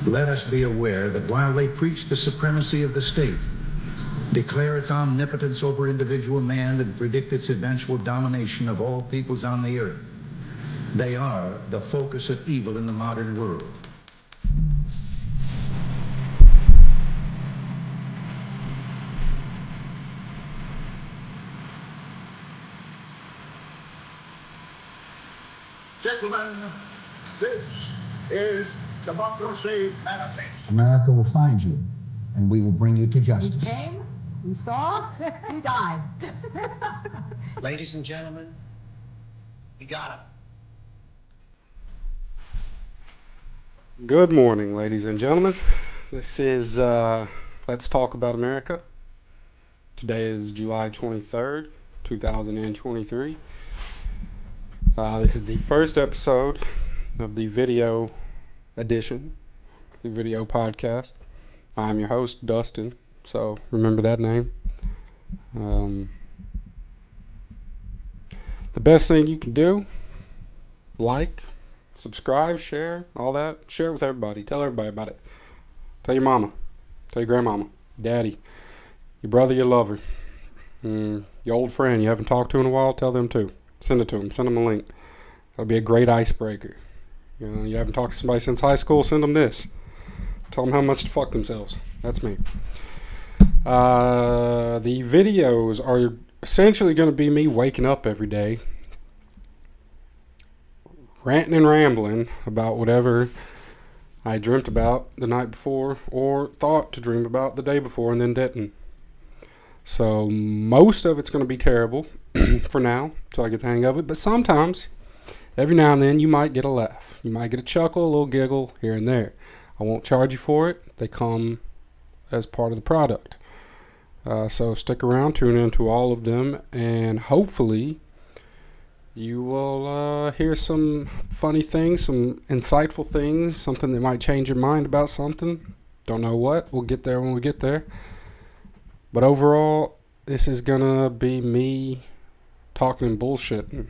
Let us be aware that while they preach the supremacy of the state, declare its omnipotence over individual man, and predict its eventual domination of all peoples on the earth, they are the focus of evil in the modern world. Gentlemen, this is Democracy Manifest. America will find you, and we will bring you to justice. We came, we saw, we died. Ladies and gentlemen, we got him. Good morning, ladies and gentlemen. This is Let's Talk About America. Today is July 23rd, 2023. This is the first episode of the video edition, the video podcast. I'm your host, Dustin, so remember that name. The best thing you can do, like, subscribe, share, all that. Share it with everybody. Tell everybody about it. Tell your mama. Tell your grandmama. Daddy. Your brother, your lover. Your old friend you haven't talked to in a while. Tell them too. Send it to them. Send them a link. That'll be a great icebreaker. You know, you haven't talked to somebody since high school. Send them this. Tell them how much to fuck themselves. That's me. The videos are essentially going to be me waking up every day, ranting and rambling about whatever I dreamt about the night before or thought to dream about the day before and then didn't. So most of it's going to be terrible for now till I get the hang of it. But sometimes, every now and then, you might get a laugh. You might get a chuckle, a little giggle here and there. I won't charge you for it. They come as part of the product. So stick around, tune into all of them, and hopefully you will hear some funny things, some insightful things, something that might change your mind about something. Don't know what. We'll get there when we get there. But overall, this is going to be me talking and bullshitting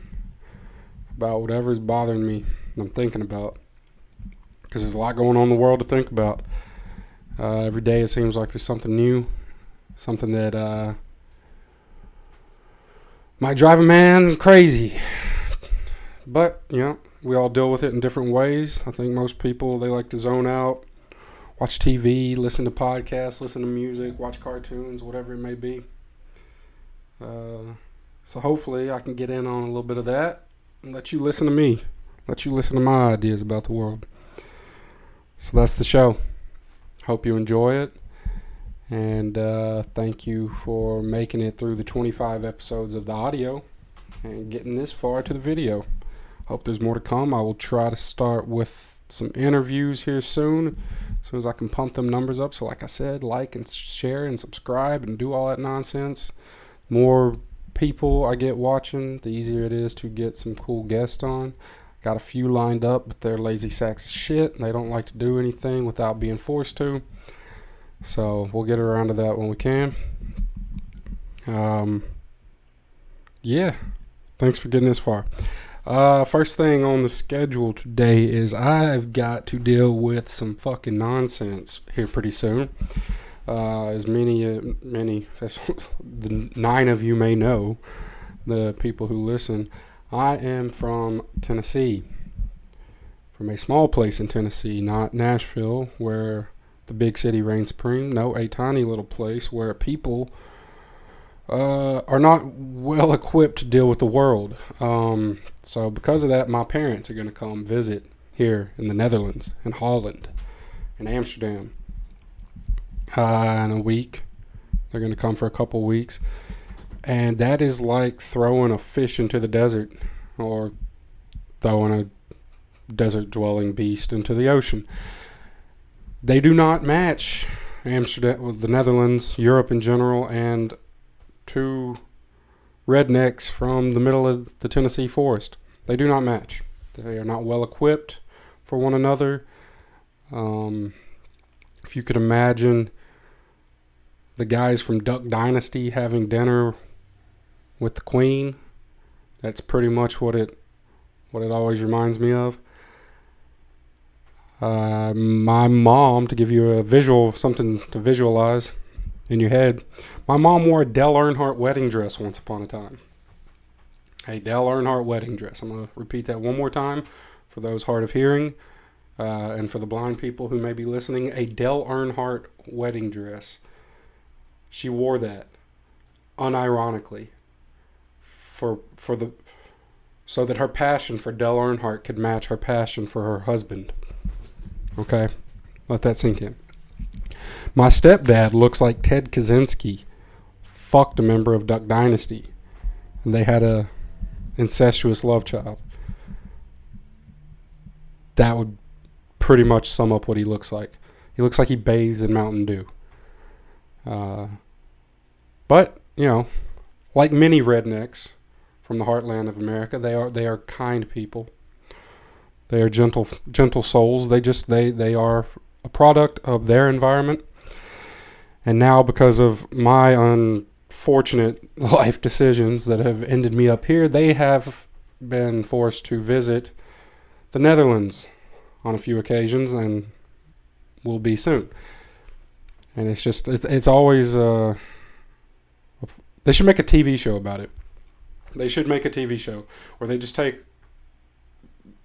about whatever's bothering me and I'm thinking about. Because there's a lot going on in the world to think about. Every day it seems like there's something new. Something that might drive a man crazy. But, you know, we all deal with it in different ways. I think most people, they like to zone out, watch TV, listen to podcasts, listen to music, watch cartoons, whatever it may be. So hopefully I can get in on a little bit of that and let you listen to me. Let you listen to my ideas about the world. So that's the show. Hope you enjoy it. And thank you for making it through the 25 episodes of the audio and getting this far to the video. Hope there's more to come. I will try to start with some interviews here soon as I can pump them numbers up. So like I said, like and share and subscribe and do all that nonsense. More people I get watching, the easier it is to get some cool guests on. Got a few lined up, but they're lazy sacks of shit and they don't like to do anything without being forced to. So we'll get around to that when we can. Yeah, thanks for getting this far. First thing on the schedule today is I've got to deal with some fucking nonsense here pretty soon. As many, the 9 of you may know, the people who listen, I am from Tennessee, from a small place in Tennessee, not Nashville, where the big city reigns supreme. No, a tiny little place where people are not well equipped to deal with the world. So because of that, my parents are going to come visit here in the Netherlands, in Holland, in Amsterdam, in a week. They're going to come for a couple weeks. And that is like throwing a fish into the desert or throwing a desert-dwelling beast into the ocean. They do not match Amsterdam, the Netherlands, Europe in general, and 2 rednecks from the middle of the Tennessee forest. They do not match. They are not well equipped for one another. If you could imagine the guys from Duck Dynasty having dinner with the Queen, that's pretty much what it always reminds me of. My mom, to give you a visual, something to visualize in your head, my mom wore a Dale Earnhardt wedding dress once upon a time. A Dale Earnhardt wedding dress. I'm going to repeat that one more time for those hard of hearing and for the blind people who may be listening. A Dale Earnhardt wedding dress. She wore that unironically so that her passion for Dale Earnhardt could match her passion for her husband. Okay? Let that sink in. My stepdad looks like Ted Kaczynski fucked a member of Duck Dynasty, and they had a incestuous love child. That would pretty much sum up what he looks like. He looks like he bathes in Mountain Dew. But, you know, like many rednecks from the heartland of America, they are kind people. They are gentle souls. They are a product of their environment. And now, because of my unfortunate life decisions that have ended me up here, they have been forced to visit the Netherlands on a few occasions, and will be soon. And it's always they should make a TV show about it. They should make a TV show where they just take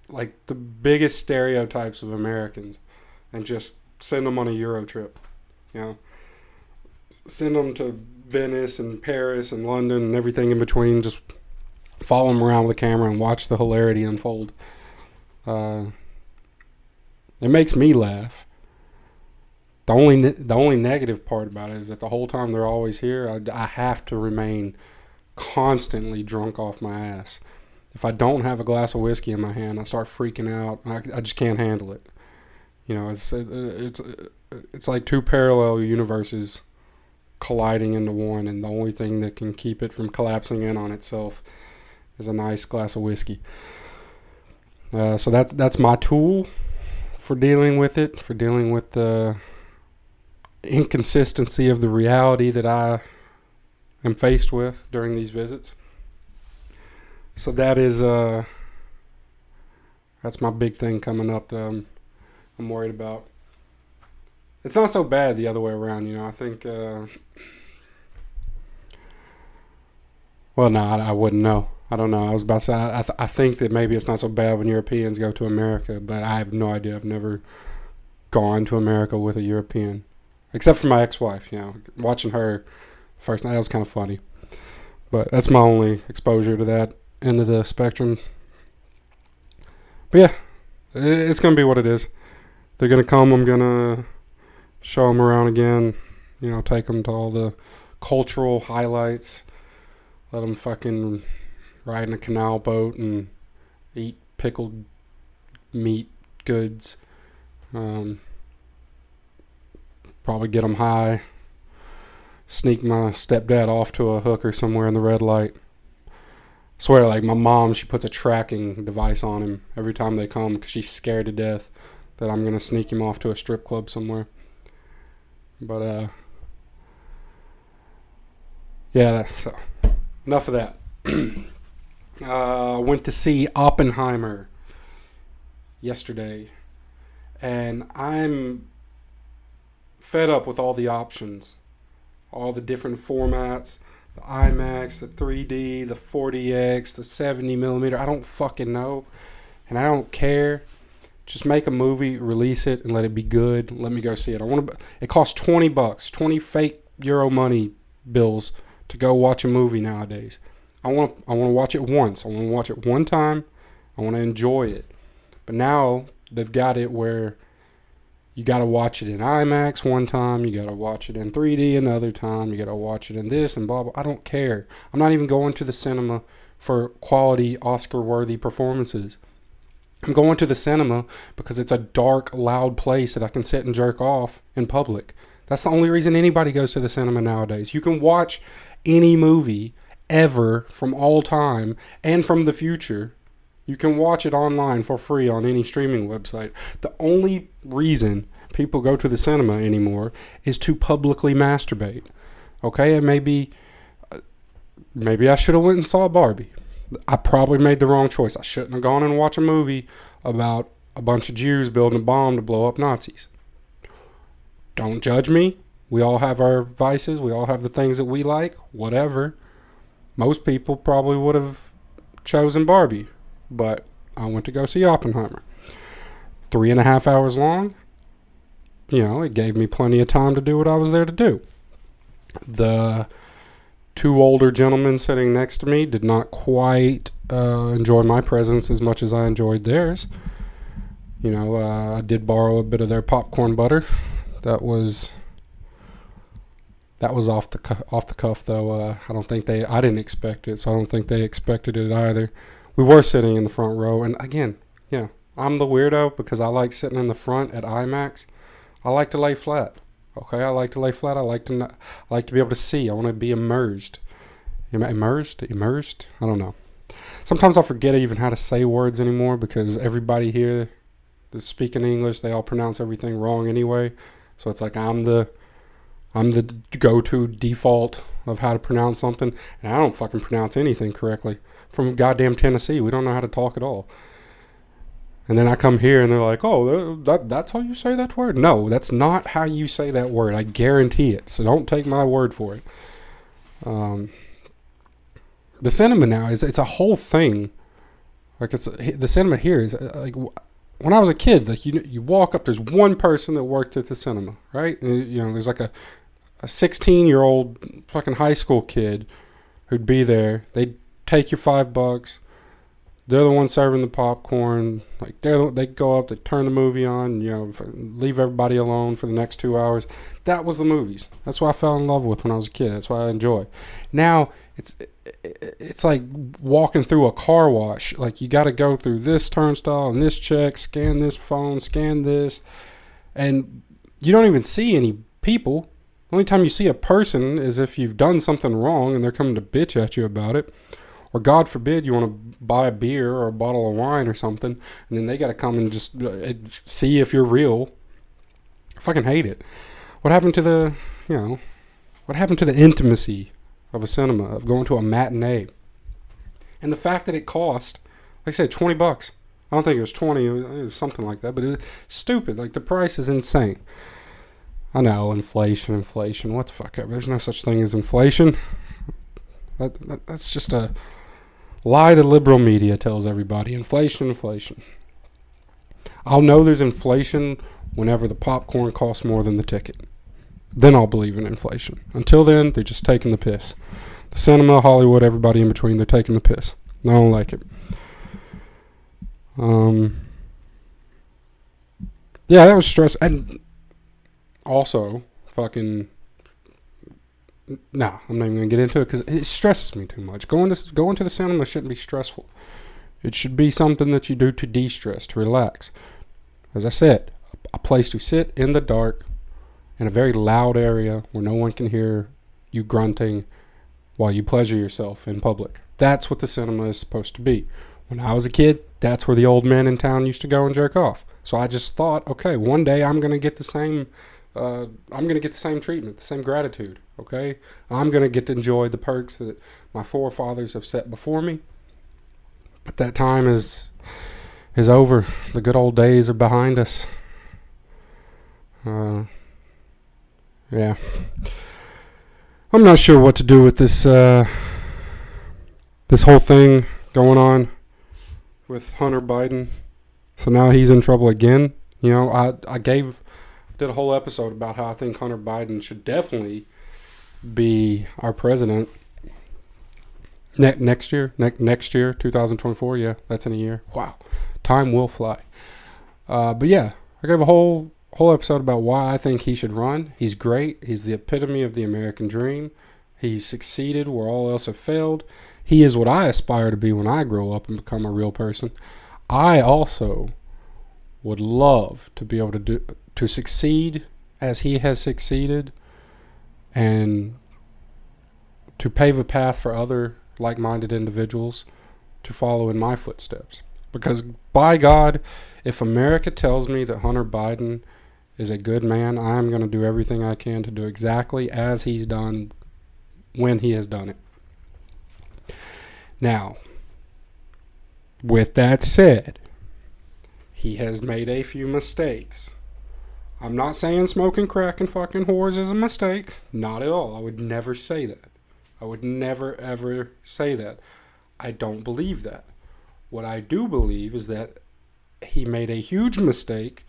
like the biggest stereotypes of Americans and just send them on a Euro trip. You know, send them to Venice and Paris and London and everything in between. Just follow them around with a camera and watch the hilarity unfold. It makes me laugh. The only negative part about it is that the whole time they're always here, I have to remain constantly drunk off my ass. If I don't have a glass of whiskey in my hand, I start freaking out. I just can't handle it. You know, it's like two parallel universes colliding into one, and the only thing that can keep it from collapsing in on itself is a nice glass of whiskey. So that's my tool for dealing with it, for dealing with the inconsistency of the reality that I am faced with during these visits. So that's my big thing coming up that I'm worried about. It's not so bad the other way around, you know. I think, well, no, I wouldn't know. I don't know. I was about to say, I think that maybe it's not so bad when Europeans go to America, but I have no idea. I've never gone to America with a European, except for my ex-wife. You know, watching her first night, that was kind of funny. But that's my only exposure to that end of the spectrum. But yeah, it's going to be what it is. They're going to come. I'm going to show them around again. You know, take them to all the cultural highlights. Let them fucking ride in a canal boat and eat pickled meat goods. Probably get them high. Sneak my stepdad off to a hooker somewhere in the red light. Swear, like my mom, she puts a tracking device on him every time they come because she's scared to death that I'm going to sneak him off to a strip club somewhere. But, yeah, so enough of that. Went to see Oppenheimer yesterday, and I'm fed up with all the options, all the different formats, the IMAX, the 3D, the 40X, the 70 millimeter. I don't fucking know, and I don't care. Just make a movie, release it, and let it be good. Let me go see it. It costs $20, 20 fake Euro money bills to go watch a movie nowadays. I want to watch it once. I want to watch it one time. I want to enjoy it. But now they've got it where you got to watch it in IMAX one time. You got to watch it in 3D another time. You got to watch it in this and blah, blah. I don't care. I'm not even going to the cinema for quality Oscar-worthy performances. I'm going to the cinema because it's a dark, loud place that I can sit and jerk off in public. That's the only reason anybody goes to the cinema nowadays. You can watch any movie ever from all time and from the future. You can watch it online for free on any streaming website. The only reason people go to the cinema anymore is to publicly masturbate. Okay, and maybe I should have went and saw Barbie. I probably made the wrong choice. I shouldn't have gone and watched a movie about a bunch of Jews building a bomb to blow up Nazis. Don't judge me. We all have our vices. We all have the things that we like. Whatever. Most people probably would have chosen Barbie. But I went to go see Oppenheimer. 3.5 hours long. You know, it gave me plenty of time to do what I was there to do. The two older gentlemen sitting next to me did not quite enjoy my presence as much as I enjoyed theirs. You know, I did borrow a bit of their popcorn butter. That was off the cuff though. I didn't expect it, so I don't think they expected it either. We were sitting in the front row, and again, yeah, I'm the weirdo because I like sitting in the front at IMAX. I like to lay flat. Okay, I like to lay flat. I like to be able to see. I want to be immersed. Immersed? I don't know. Sometimes I forget even how to say words anymore because everybody here that's speaking English, they all pronounce everything wrong anyway. So it's like I'm the go-to default of how to pronounce something, and I don't fucking pronounce anything correctly. From goddamn Tennessee, we don't know how to talk at all. And then I come here and they're like, oh, that's how you say that word? No, that's not how you say that word. I guarantee it. So don't take my word for it. The cinema now it's a whole thing. Like the cinema here is like when I was a kid. Like you walk up, there's one person that worked at the cinema, right? You know, there's like a 16-year-old fucking high school kid who'd be there. They'd take your $5. They're the ones serving the popcorn. Like they go up, they turn the movie on, you know, leave everybody alone for the next 2 hours. That was the movies. That's what I fell in love with when I was a kid. That's what I enjoy. Now it's like walking through a car wash. Like you got to go through this turnstile and this check, scan this phone, scan this, and you don't even see any people. The only time you see a person is if you've done something wrong and they're coming to bitch at you about it. Or God forbid you want to buy a beer or a bottle of wine or something, and then they got to come and just see if you're real. I fucking hate it. What happened to the intimacy of a cinema, of going to a matinee? And the fact that it cost, like I said, $20. I don't think it was 20, it was something like that, but it was stupid. Like the price is insane. I know, inflation, what the fuck ever. There's no such thing as inflation. That's just a lie the liberal media tells everybody. Inflation. I'll know there's inflation whenever the popcorn costs more than the ticket. Then I'll believe in inflation. Until then, they're just taking the piss. The cinema, Hollywood, everybody in between, they're taking the piss. I don't like it. Yeah, that was stressful. And also, fucking... No, I'm not even going to get into it because it stresses me too much. Going to the cinema shouldn't be stressful. It should be something that you do to de-stress, to relax. As I said, a place to sit in the dark in a very loud area where no one can hear you grunting while you pleasure yourself in public. That's what the cinema is supposed to be. When I was a kid, that's where the old men in town used to go and jerk off. So I just thought, okay, one day I'm going to get the same... treatment, the same gratitude, okay? I'm going to get to enjoy the perks that my forefathers have set before me. But that time is over. The good old days are behind us. Yeah. I'm not sure what to do with this whole thing going on with Hunter Biden. So now he's in trouble again. You know, I did a whole episode about how I think Hunter Biden should definitely be our president next year, 2024. Yeah, that's in a year. Wow, time will fly. But yeah, I gave a whole episode about why I think he should run. He's great. He's the epitome of the American dream. He's succeeded where all else have failed. He is what I aspire to be when I grow up and become a real person. I also would love to be able to succeed as he has succeeded and to pave a path for other like-minded individuals to follow in my footsteps. Because by God, if America tells me that Hunter Biden is a good man, I'm going to do everything I can to do exactly as he's done when he has done it. Now, with that said, He has made a few mistakes. I'm not saying smoking crack and fucking whores is a mistake. Not at all. I would never say that. I would never, ever say that. I don't believe that. What I do believe is that he made a huge mistake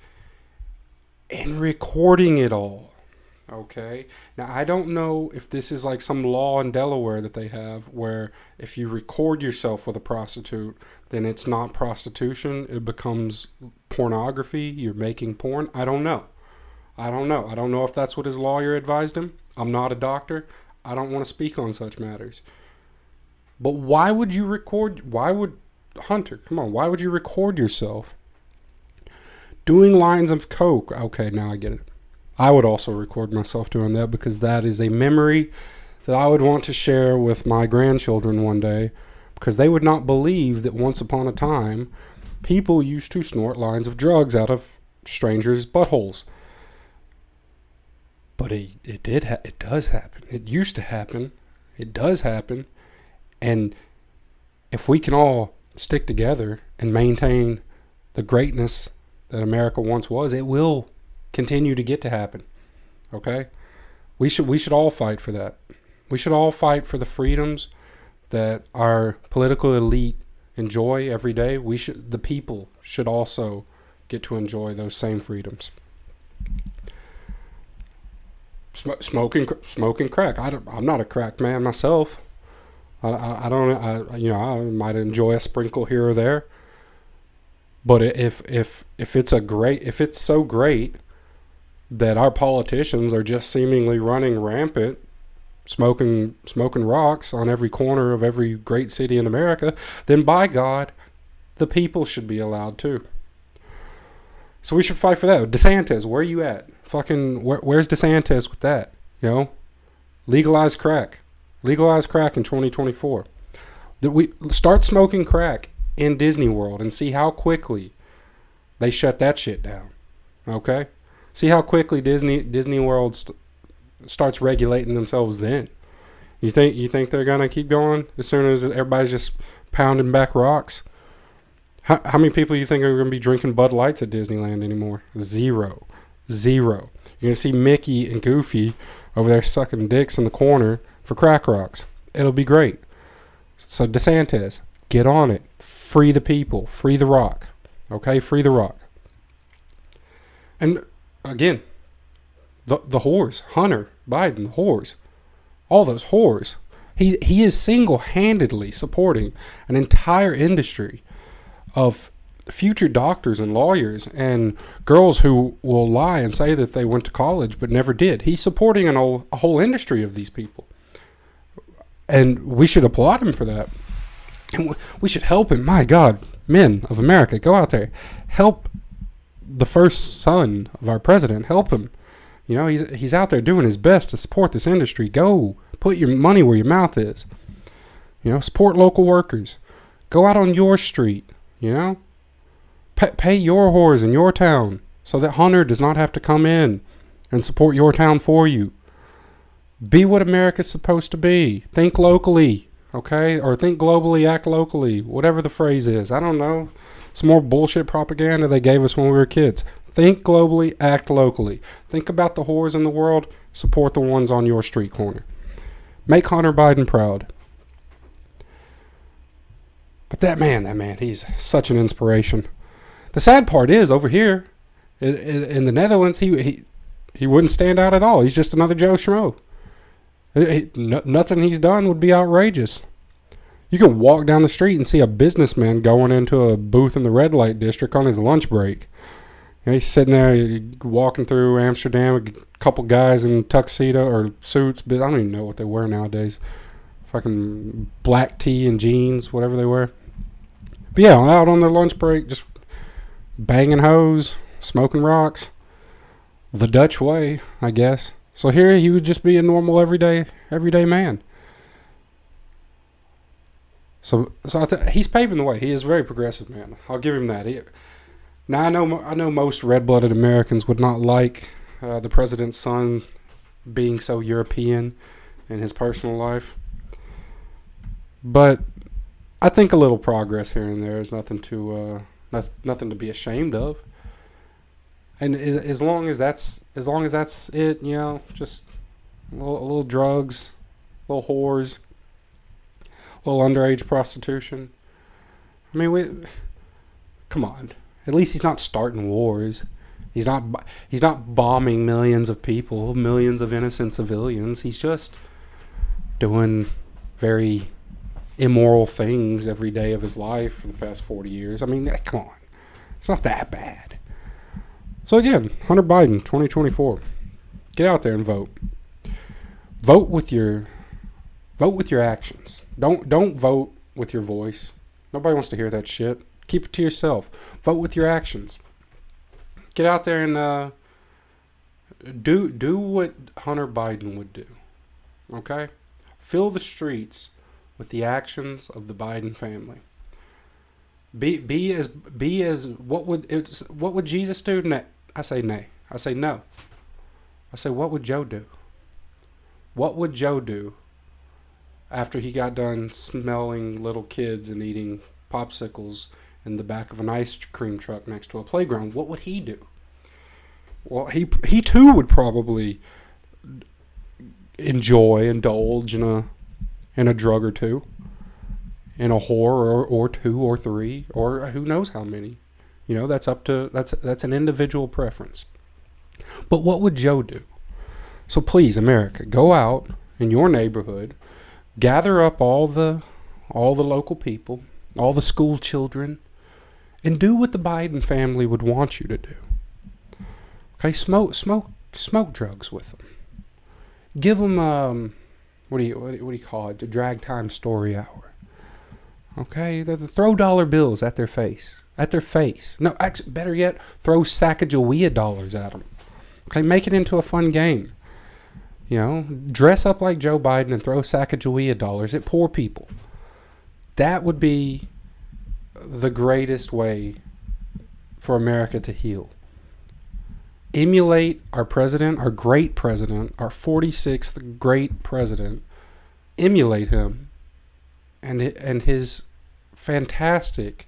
in recording it all. Okay? Now, I don't know if this is like some law in Delaware that they have where if you record yourself with a prostitute, then it's not prostitution. It becomes pornography. You're making porn. I don't know. I don't know if that's what his lawyer advised him. I'm not a doctor. I don't want to speak on such matters. But why would you record? Hunter, come on. Why would you record yourself doing lines of coke? Okay, now I get it. I would also record myself doing that because that is a memory that I would want to share with my grandchildren one day, because they would not believe that once upon a time people used to snort lines of drugs out of strangers' buttholes. But it does happen. It used to happen. It does happen. And if we can all stick together and maintain the greatness that America once was, it will continue to get to happen. Okay? We should all fight for that. We should all fight for the freedoms that our political elite enjoy every day. The people should also get to enjoy those same freedoms. Smoking crack. I'm not a crack man myself. I might enjoy a sprinkle here or there. But if it's so great that our politicians are just seemingly running rampant, smoking rocks on every corner of every great city in America, then by God, the people should be allowed too. So we should fight for that. DeSantis, where are you at? Fucking, where's DeSantis with that? You know, legalize crack in 2024. That we start smoking crack in Disney World and see how quickly they shut that shit down. Okay, see how quickly Disney World starts regulating themselves. Then you think they're gonna keep going as soon as everybody's just pounding back rocks? How many people you think are going to be drinking Bud Lights at Disneyland anymore? Zero. You're going to see Mickey and Goofy over there sucking dicks in the corner for crack rocks. It'll be great. So DeSantis, get on it. Free the people. Free the rock. Okay? Free the rock. And again, the whores. Hunter Biden, whores. All those whores. He is single-handedly supporting an entire industry of future doctors and lawyers and girls who will lie and say that they went to college but never did. He's supporting a whole industry of these people. And we should applaud him for that. And we should help him. My God, men of America, go out there. Help the first son of our president. Help him. You know, he's out there doing his best to support this industry. Go. Put your money where your mouth is. You know, support local workers. Go out on your street. You know, pay your whores in your town so that Hunter does not have to come in and support your town for you. Be what America's supposed to be. Think locally, okay? Or think globally, act locally. Whatever the phrase is. I don't know. Some more bullshit propaganda they gave us when we were kids. Think globally, act locally. Think about the whores in the world. Support the ones on your street corner. Make Hunter Biden proud. But that man, he's such an inspiration. The sad part is, over here, in the Netherlands, he wouldn't stand out at all. He's just another Joe Schmo. Nothing he's done would be outrageous. You can walk down the street and see a businessman going into a booth in the red light district on his lunch break. You know, he's sitting there walking through Amsterdam, a couple guys in tuxedo or suits, but I don't even know what they wear nowadays. Fucking black tee and jeans, whatever they wear. But yeah, out on their lunch break, just banging hoes, smoking rocks. The Dutch way, I guess. So here he would just be a normal everyday man. So he's paving the way. He is a very progressive man. I'll give him that. Now I know most red-blooded Americans would not like the president's son being so European in his personal life. But I think a little progress here and there is nothing to Nothing to be ashamed of. And as long as that's it, just a little drugs, a little whores, a little underage prostitution. I mean, come on. At least he's not starting wars. He's not bombing millions of people, millions of innocent civilians. He's just doing very immoral things every day of his life for the past 40 years. I mean, come on. It's not that bad. So again, Hunter Biden, 2024. Get out there and vote. Vote with your actions. Don't vote with your voice. Nobody wants to hear that shit. Keep it to yourself. Vote with your actions. Get out there and do what Hunter Biden would do. Okay? Fill the streets with the actions of the Biden family. Be as what would Jesus do? Nay. I say nay. I say no. I say, what would Joe do? What would Joe do after he got done smelling little kids and eating popsicles in the back of an ice cream truck next to a playground? What would he do? Well, he too would probably indulge in a drug or two, in a whore or two or three, or who knows how many. That's an individual preference. But what would Joe do? So please, America, go out in your neighborhood, gather up all the local people, all the school children, and do what the Biden family would want you to do. Okay, smoke drugs with them. Give them what do you call it? The drag time story hour. Okay, throw dollar bills at their face. No, actually, better yet, throw Sacagawea dollars at them. Okay, make it into a fun game. Dress up like Joe Biden and throw Sacagawea dollars at poor people. That would be the greatest way for America to heal. Emulate our president, our great president, our 46th great president. Emulate him and his fantastic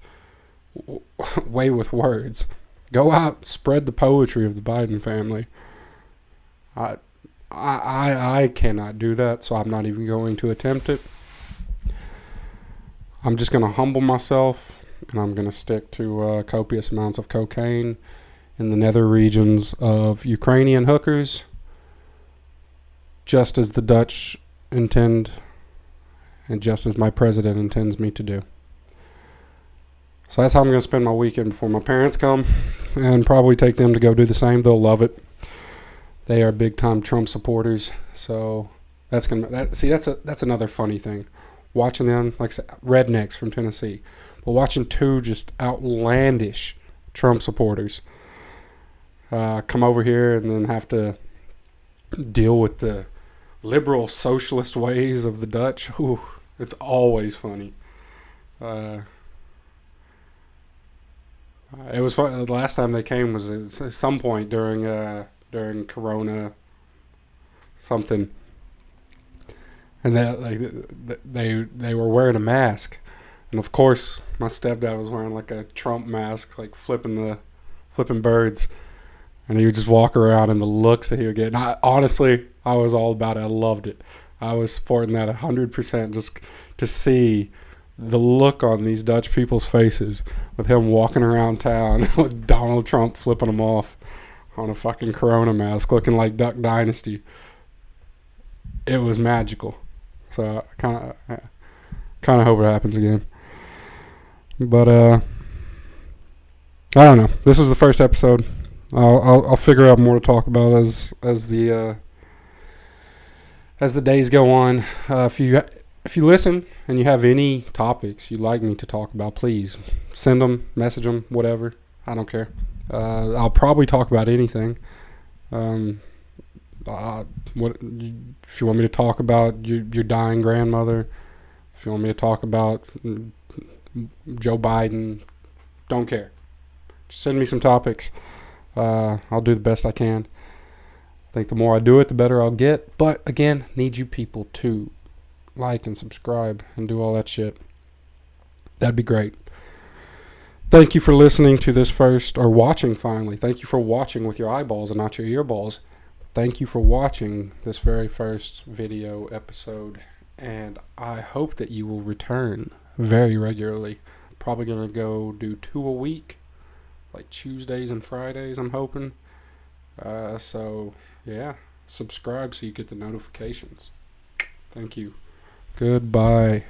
way with words. Go out, spread the poetry of the Biden family. I cannot do that, so I'm not even going to attempt it. I'm just going to humble myself, and I'm going to stick to copious amounts of cocaine in the nether regions of Ukrainian hookers, just as the Dutch intend, and just as my president intends me to do. So that's how I'm going to spend my weekend before my parents come, and probably take them to go do the same. They'll love it. They are big time Trump supporters, so that's another funny thing. Watching them, like I said, rednecks from Tennessee, but watching two just outlandish Trump supporters come over here and then have to deal with the liberal socialist ways of the Dutch. Ooh, it's always funny. It was fun. The last time they came was at some point during Corona something, and they were wearing a mask, and of course my stepdad was wearing like a Trump mask, like flipping birds, and he would just walk around, and the looks that he would get. And honestly, I was all about it. I loved it. I was supporting that 100%, just to see the look on these Dutch people's faces with him walking around town with Donald Trump flipping them off on a fucking Corona mask, looking like Duck Dynasty. It was magical. So I kind of hope it happens again. But I don't know. This is the first episode. I'll figure out more to talk about as the days go on. If you listen and you have any topics you'd like me to talk about, please send them, message them, whatever. I don't care. I'll probably talk about anything. If you want me to talk about your dying grandmother, if you want me to talk about Joe Biden, don't care. Just send me some topics. I'll do the best I can. I think the more I do it, the better I'll get. But again, need you people to like and subscribe and do all that shit. That'd be great. Thank you for listening to this first, or watching finally. Thank you for watching with your eyeballs and not your earballs. Thank you for watching this very first video episode, and I hope that you will return very regularly. Probably going to go do 2 a week, like Tuesdays and Fridays, I'm hoping. So, yeah, subscribe so you get the notifications. Thank you. Goodbye.